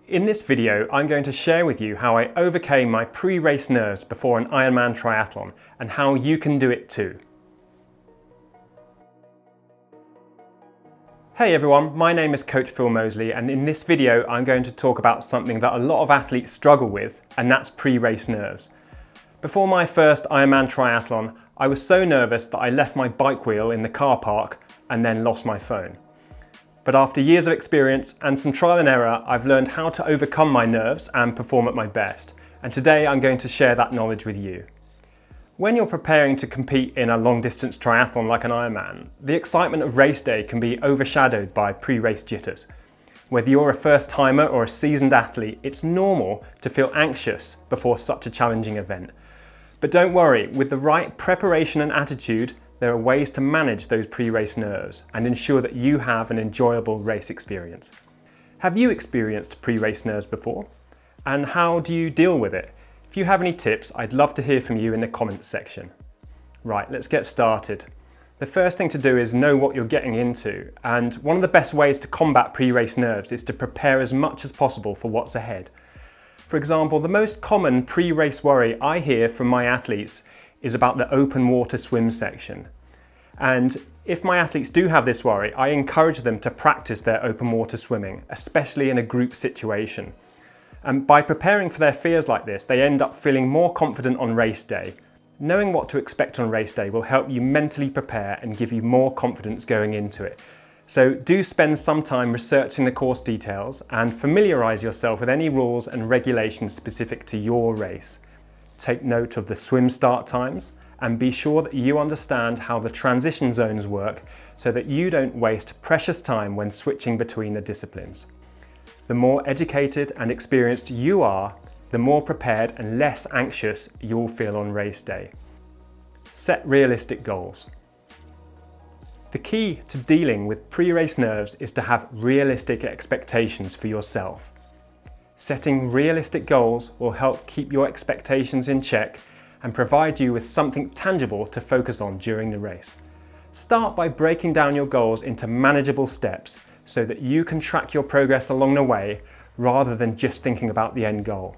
In this video, I'm going to share with you how I overcame my pre-race nerves before an Ironman triathlon and how you can do it too. Hey everyone, my name is Coach Phil Mosley, and in this video I'm going to talk about something that a lot of athletes struggle with, and that's pre-race nerves. Before my first Ironman triathlon, I was so nervous that I left my bike wheel in the car park and then lost my phone. But after years of experience and some trial and error, I've learned how to overcome my nerves and perform at my best. And today I'm going to share that knowledge with you. When you're preparing to compete in a long distance triathlon like an Ironman, the excitement of race day can be overshadowed by pre-race jitters. Whether you're a first timer or a seasoned athlete, it's normal to feel anxious before such a challenging event. But don't worry, with the right preparation and attitude, there are ways to manage those pre-race nerves and ensure that you have an enjoyable race experience. Have you experienced pre-race nerves before? And how do you deal with it? If you have any tips, I'd love to hear from you in the comments section. Right, let's get started. The first thing to do is know what you're getting into, and one of the best ways to combat pre-race nerves is to prepare as much as possible for what's ahead. For example, the most common pre-race worry I hear from my athletes is about the open water swim section. And if my athletes do have this worry, I encourage them to practice their open water swimming, especially in a group situation. And by preparing for their fears like this, they end up feeling more confident on race day. Knowing what to expect on race day will help you mentally prepare and give you more confidence going into it. So do spend some time researching the course details and familiarise yourself with any rules and regulations specific to your race. Take note of the swim start times and be sure that you understand how the transition zones work so that you don't waste precious time when switching between the disciplines. The more educated and experienced you are, the more prepared and less anxious you'll feel on race day. Set realistic goals. The key to dealing with pre-race nerves is to have realistic expectations for yourself. Setting realistic goals will help keep your expectations in check and provide you with something tangible to focus on during the race. Start by breaking down your goals into manageable steps so that you can track your progress along the way rather than just thinking about the end goal.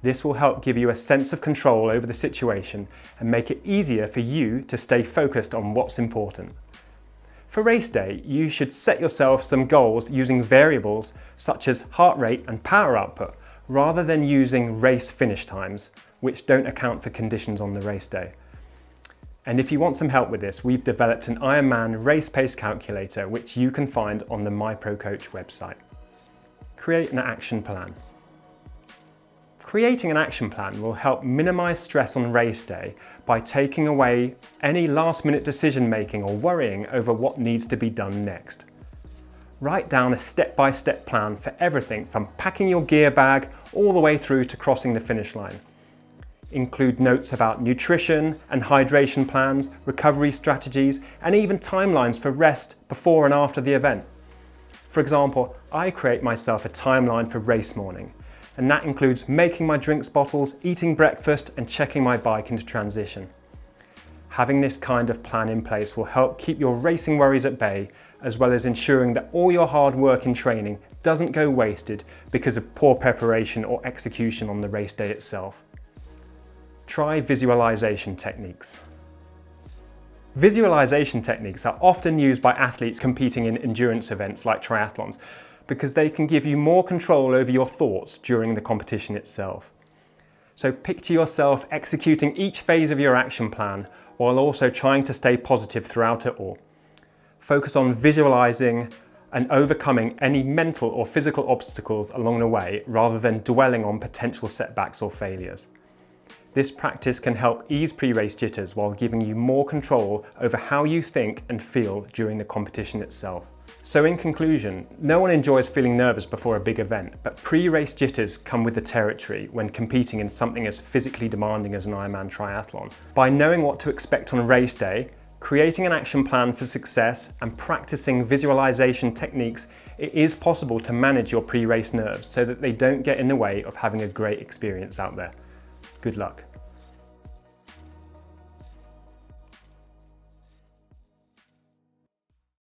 This will help give you a sense of control over the situation and make it easier for you to stay focused on what's important. For race day, you should set yourself some goals using variables such as heart rate and power output, rather than using race finish times, which don't account for conditions on the race day. And if you want some help with this, we've developed an Ironman race pace calculator, which you can find on the MyProCoach website. Create an action plan. Creating an action plan will help minimize stress on race day by taking away any last-minute decision making or worrying over what needs to be done next. Write down a step-by-step plan for everything from packing your gear bag all the way through to crossing the finish line. Include notes about nutrition and hydration plans, recovery strategies, and even timelines for rest before and after the event. For example, I create myself a timeline for race morning, and that includes making my drinks bottles, eating breakfast, and checking my bike into transition. Having this kind of plan in place will help keep your racing worries at bay, as well as ensuring that all your hard work in training doesn't go wasted because of poor preparation or execution on the race day itself. Try visualization techniques. Visualization techniques are often used by athletes competing in endurance events like triathlons, because they can give you more control over your thoughts during the competition itself. So picture yourself executing each phase of your action plan while also trying to stay positive throughout it all. Focus on visualizing and overcoming any mental or physical obstacles along the way rather than dwelling on potential setbacks or failures. This practice can help ease pre-race jitters while giving you more control over how you think and feel during the competition itself. So in conclusion, no one enjoys feeling nervous before a big event, but pre-race jitters come with the territory when competing in something as physically demanding as an Ironman triathlon. By knowing what to expect on race day, creating an action plan for success, and practicing visualization techniques, it is possible to manage your pre-race nerves so that they don't get in the way of having a great experience out there. Good luck.